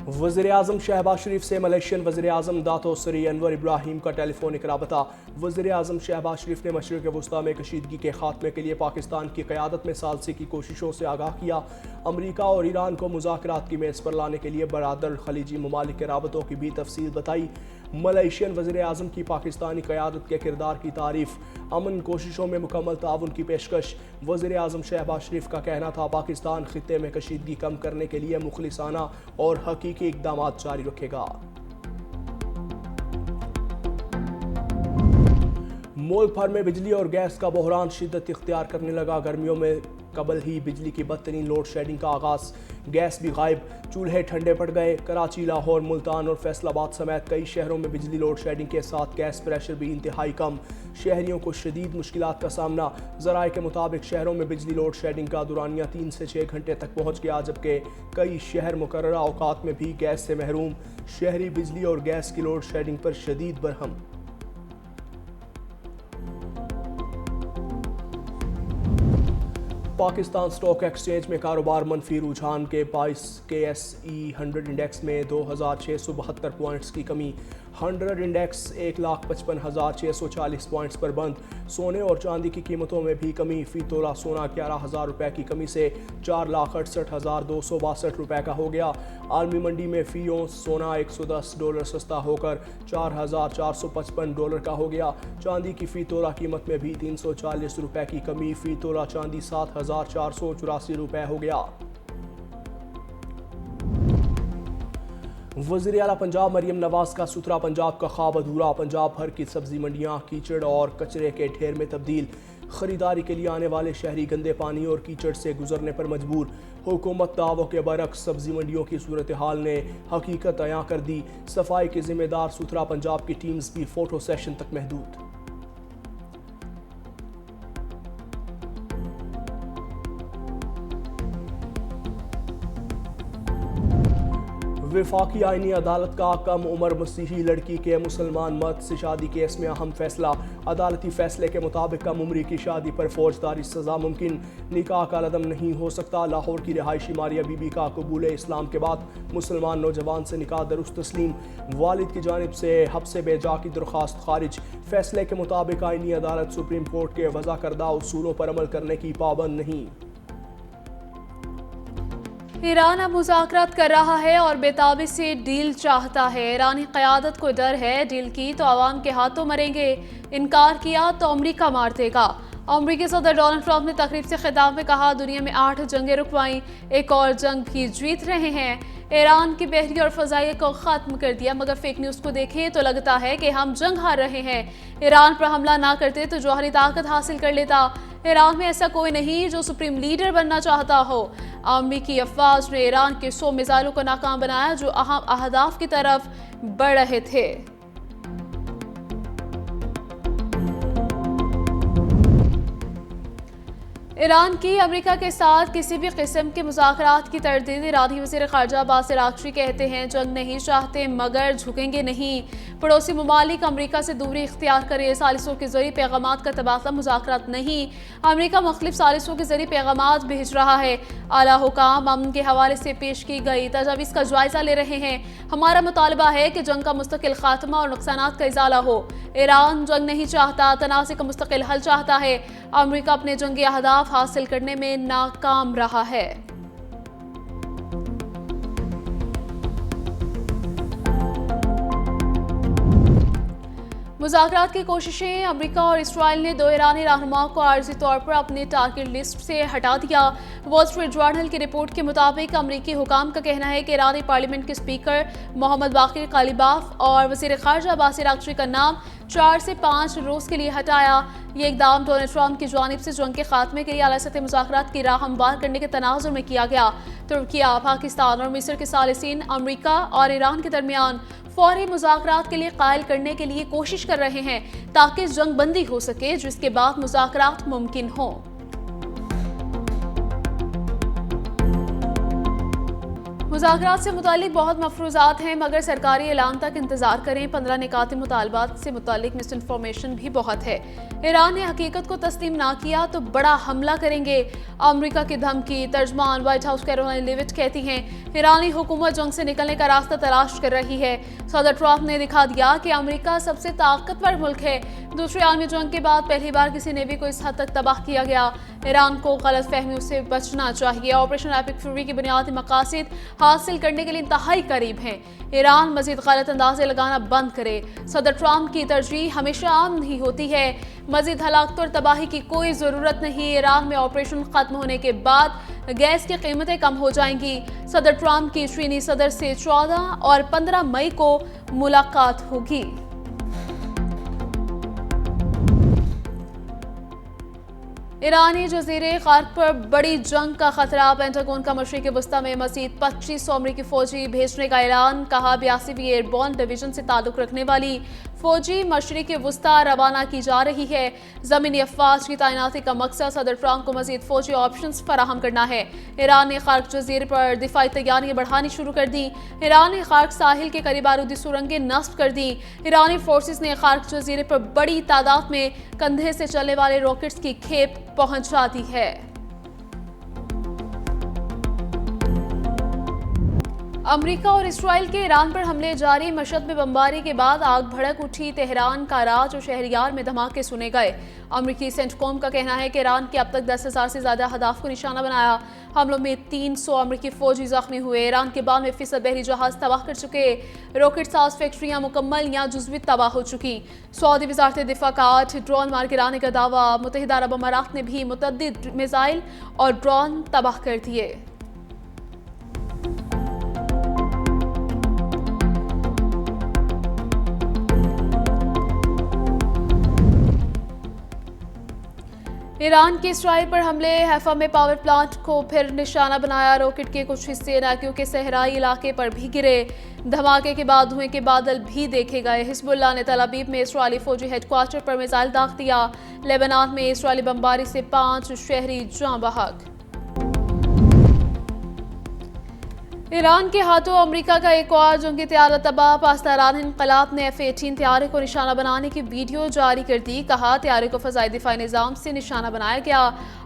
वज़ीर-ए-आज़म शहबाज शरीफ से मलेशियन वज़ीर-ए-आज़म दातो सरी अनवर इब्राहिम का टेलीफोनिक राबता। वज़ीर-ए-आज़म शहबाज शरीफ ने मशरिक़ वस्ता में कशीदगी के खात्मे के लिए पाकिस्तान की क़यादत में सालसी की कोशिशों से आगाह किया। अमरीका और ईरान को मुज़ाकरात की मेज़ पर लाने के लिए बरादर खलीजी ममालिक के राबतों की भी तफसील बताई। मलेशियन वज़ीर-ए-आज़म की पाकिस्तानी क़यादत के किरदार की तारीफ़, अमन कोशिशों में मुकम्मल ताउन की पेशकश। वज़ीर-ए-आज़म शहबाज शरीफ का कहना था, पाकिस्तान खित्ते में कशीदगी कम करने के लिए मुखलिसाना और हकीकी इक़दाम जारी रखेगा। मुल्क भर में बिजली और गैस का बहरान शिद्दत इख्तियार करने लगा। गर्मियों में कबल ही बिजली की बदतरीन लोड शेडिंग का आगाज़, गैस भी गायब, चूल्हे ठंडे पड़ गए। कराची, लाहौर, मुल्तान और फैसलाबाद समेत कई शहरों में बिजली लोड शेडिंग के साथ गैस प्रेशर भी इंतहाई कम। शहरियों को शदीद मुश्किलात का सामना। ज़राए के मुताबिक शहरों में बिजली लोड शेडिंग का दुरानिया 3 से 6 घंटे तक पहुँच गया, जबकि कई शहर मुकर्ररा औकात में भी गैस से महरूम। शहरी बिजली और गैस की लोड शेडिंग पर शदीद बरहम। पाकिस्तान स्टॉक एक्सचेंज में कारोबार मनफी रुझान के बाइस KSE 100 इंडेक्स में 2672 पॉइंट्स की कमी। 100 इंडेक्स 1,55,640 पॉइंट्स पर बंद। सोने और चांदी की कीमतों में भी कमी। फी तोला सोना 11,000 रुपये की कमी से 4,68,262 रुपये का हो गया। आलमी मंडी में फी औंस सोना $110 सस्ता होकर $4,455 का हो गया। चांदी की फी तोला कीमत में भी 340 रुपये की कमी। फी तोला चांदी 7,484 रुपये हो गया। वज़ीर आला पंजाब मरियम नवाज का सुथरा पंजाब का ख्वाब अधूरा। पंजाब भर की सब्जी मंडियां कीचड़ और कचरे के ढेर में तब्दील। खरीदारी के लिए आने वाले शहरी गंदे पानी और कीचड़ से गुजरने पर मजबूर। हुकूमत दावों के बरक्स सब्जी मंडियों की सूरत हाल ने हकीकत अयां कर दी। सफाई के जिम्मेदार सुथरा पंजाब की टीम्स भी फोटो सेशन तक महदूद। वफाकी आईनी अदालत का कम उम्र मसीही लड़की के मुसलमान मर्द से शादी केस में अहम फैसला। अदालती फैसले के मुताबिक कम उम्री की शादी पर फौजदारी सजा मुमकिन। निकाह का लदम नहीं हो सकता। लाहौर की रिहायशी मारिया बीबी का कबूल इस्लाम के बाद मुसलमान नौजवान से निकाह दरुस्त तस्लीम। वालिद की जानिब से हब्से बेजा की दरख्वास्त खारिज। फैसले के मुताबिक आईनी अदालत सुप्रीम कोर्ट के वज़ा करदा उसूलों पर अमल करने की पाबंद नहीं। ईरान अब मुज़ाकरात कर रहा है और बेताबी से डील चाहता है। ईरानी क़यादत को डर है, डील की तो आवाम के हाथों मरेंगे, इनकार किया तो अमरीका मार देगा। अमरीकी सदर डोनाल्ड ट्रंप ने तकरीब से खिताब में कहा, दुनिया में 8 जंगें रुकवाई, एक और जंग भी जीत रहे हैं। ईरान की बहरी और फ़ज़ाइया को ख़त्म कर दिया, मगर फेक न्यूज़ को देखें तो लगता है कि हम जंग हार रहे हैं। ईरान पर हमला ना करते तो जौहरी ताकत हासिल कर लेता। ईरान में ऐसा कोई नहीं जो सुप्रीम लीडर बनना चाहता हो। अमरीकी अफवाज ने ईरान के 100 मिसाइलों को नाकाम बनाया जो अहम अहदाफ की तरफ बढ़ रहे थे। ईरान की अमेरिका के साथ किसी भी किस्म के मुज़ाकरात की तरदीद। ईरानी वज़ीर ख़ारजा अब्बास अराग़ची कहते हैं, जंग नहीं चाहते मगर झुकेंगे नहीं। पड़ोसी ममालिक अमेरिका से दूरी इख्तियार करे। सालिसों के जरिए पैगामात का तबादला, मुज़ाकरात नहीं। अमेरिका मुख्तलिफ सालिसों के जरिए पैगामात भेज रहा है। आला हुकाम अमन के हवाले से पेश की गई तजावीज़ का जायजा ले रहे हैं। हमारा मुतालबा है कि जंग का मुस्तकिल खात्मा और नुकसानात का इजाला हो। ईरान जंग नहीं चाहता, तनाज़े का मुस्तकिल हल चाहता है। अमेरिका अपने जंगी अहदाफ हासिल करने में नाकाम रहा है। मुज़ाकरात की कोशिशें। अमेरिका और इसराइल ने 2 ईरानी रहनुमाओं को आर्जी तौर पर अपनी टारगेट लिस्ट से हटा दिया। वॉल स्ट्रीट जर्नल की रिपोर्ट के मुताबिक अमेरिकी हुकाम का कहना है कि ईरानी पार्लियामेंट के स्पीकर मोहम्मद बाकिर कालिबाफ और वज़ीर ख़ारजा अब्बास अराग़ची का नाम 4 से 5 रोज़ के लिए हटाया। ये इक़दाम डोनाल्ड ट्रंप की जानिब से जंग के खात्मे के लिए आला सतह मुज़ाकरात की राह हमवार करने के तनाज़ुर में किया गया। तुर्किया, पाकिस्तान और मिस्र के सालिसीन अमेरिका और ईरान के दरमियान फौरी मुज़ाकरात के लिए कायल करने के लिए कोशिश कर रहे हैं ताकि जंग बंदी हो सके, जिसके बाद मुज़ाकरात मुमकिन हो। मुज़ाकरात से मुतालिक बहुत मफरूज़ात हैं, मगर सरकारी ऐलान तक इंतज़ार करें। 15 निकाती मुतालबात से मुतालिक मिस इन्फॉर्मेशन भी बहुत है। ईरान ने हकीकत को तस्लीम ना किया तो बड़ा हमला करेंगे, अमरीका की धमकी। तर्जमान व्हाइट हाउस कैरोलाइन लेविट कहती हैं ईरानी हुकूमत जंग से निकलने का रास्ता तलाश कर रही है। सदर ट्रंप ने दिखा दिया कि अमरीका सबसे ताकतवर मुल्क है। दूसरी आलमी जंग के बाद पहली बार किसी नेवी को इस हद तक तबाह किया गया। ईरान को गलत फहमियों से बचना चाहिए। ऑपरेशन एपिक फ्यूरी के बुनियादी मकासद हासिल करने के लिए इंतहाई करीब हैं। ईरान मजीद गलत अंदाजे लगाना बंद करे। सदर ट्रंप की तरजीह हमेशा आम नहीं होती है। मजीद हलाकत और तबाही की कोई ज़रूरत नहीं। ईरान में ऑपरेशन खत्म होने के बाद गैस की कीमतें कम हो जाएंगी। सदर ट्रंप की चीनी सदर से 14 और 15 मई को मुलाकात होगी। ईरानी जजीरे खार्क पर बड़ी जंग का खतरा। पेंटागन का मशरिक़ वस्ता में मज़ीद 2500 अमरीकी फौजी भेजने का ऐलान। कहा 82वीं एयरबोर्न डिवीजन से ताल्लुक़ रखने वाली फौजी मशरिक़ वस्ता रवाना की जा रही है। ज़मीनी अफवाज की तैनाती का मकसद सदर ट्रंप को मज़ीद फौजी ऑप्शंस फराहम करना है। ईरान ने खार्क जजीरे पर दिफाई तैयारियां बढ़ानी शुरू कर दी। ईरान ने खार्क साहिल के करीब बारूदी सुरंगें नस्ब कर दी। ईरानी फोर्सेस ने खार्क जजीरे पर बड़ी तादाद में कंधे से चलने वाले रॉकेट्स की खेप पहुंचा दी है। अमेरिका और इसराइल के ईरान पर हमले जारी। मशहद में बमबारी के बाद आग भड़क उठी। तेहरान, कराच और शहरियार में धमाके सुने गए। अमेरिकी सेंटकॉम का कहना है कि ईरान के अब तक 10,000 से ज्यादा हदाफ को निशाना बनाया। हमलों में 300 अमेरिकी फौजी जख्मी हुए। ईरान के 92% बहरी जहाज तबाह कर चुके। रॉकेट साज फैक्ट्रियां मुकम्मल या जुज़वी तबाह हो चुकी। सऊदी वज़ारत दिफा का 8 ड्रोन मार गिराने का दावा। मुत्तहिदा अरब अमारात ने भी मुतअद्दिद मिसाइल और ड्रोन तबाह कर दिए। ईरान के इसराइल पर हमले। हैफा में पावर प्लांट को फिर निशाना बनाया। रॉकेट के कुछ हिस्से इराकियों के सहराई इलाके पर भी गिरे। धमाके के बाद धुएं के बादल भी देखे गए। हिजबुल्लाह ने तल अबीब में इसराइली फौजी हेडक्वार्टर पर मिसाइल दाग दिया। लेबनान में इसराइली बमबारी से 5 शहरी जाँ बहक। ईरान के हाथों अमेरिका का एक और जंगी तैयारा तबाह। पाकिस्तान इनकलाब ने F-18 तैयारे को निशाना बनाने की वीडियो जारी कर दी। कहा तैयारे को फ़ज़ाई दिफाई निज़ाम से निशाना बनाया गया।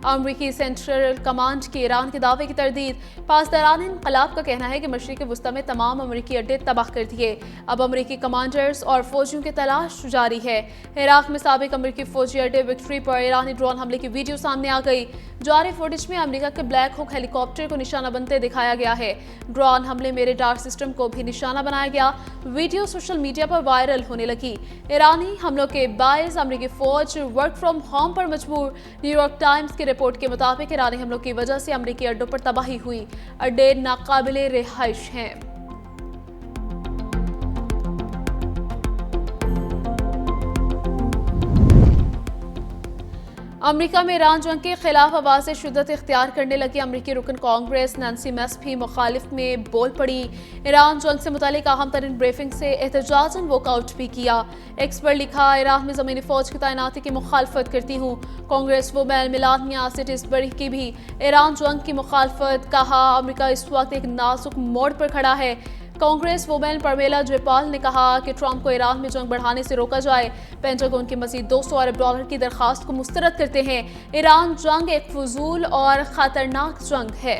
अमेरिकी सेंट्रल कमांड के ईरान के दावे की तरदीद। पाकिस्तान इनकलाब का कहना है कि मशरिक़ वस्ता में तमाम अमेरिकी अड्डे तबाह कर दिए। अब अमेरिकी कमांडर्स और फौजियों की तलाश जारी है। इराक में साबिक अमेरिकी फौजी अड्डे विक्ट्री पर ईरानी ड्रोन हमले की वीडियो सामने आ गई। जारी फुटेज में अमेरिका के ब्लैक हुक हेलीकॉप्टर को निशाना बनते दिखाया गया है। ड्रोन हमले में रेडार सिस्टम को भी निशाना बनाया गया। वीडियो सोशल मीडिया पर वायरल होने लगी। ईरानी हमलों के बायस अमेरिकी फौज वर्क फ्रॉम होम पर मजबूर। न्यूयॉर्क टाइम्स की रिपोर्ट के मुताबिक ईरानी हमलों की वजह से अमेरिकी अड्डों पर तबाही हुई। अड्डे नाकाबिले रिहाइश हैं। अमेरिका में ईरान जंग के खिलाफ आवाज़ शिद्दत इख्तियार करने लगी। अमेरिकी रुकन कांग्रेस नैन्सी मेस भी मुखालिफ में बोल पड़ी। ईरान जंग से मुतालिक अहम तरीन ब्रीफिंग से एहतजाजन वॉकआउट भी किया। एक्स पर लिखा ईरान में ज़मीनी फ़ौज की तैनाती की मुखालफत करती हूँ। कांग्रेस वुमेन मेलानिया सिटिसबरी की भी ईरान जंग की मुखालफत। कहा अमेरिका इस वक्त एक नाजुक मोड़ पर खड़ा है। कांग्रेस वुमेन परमेला जयपाल ने कहा कि ट्रंप को ईरान में जंग बढ़ाने से रोका जाए। पेंटागन की मजीद $200 अरब की दरखास्त को मुस्तरद करते हैं। ईरान जंग एक फजूल और खतरनाक जंग है।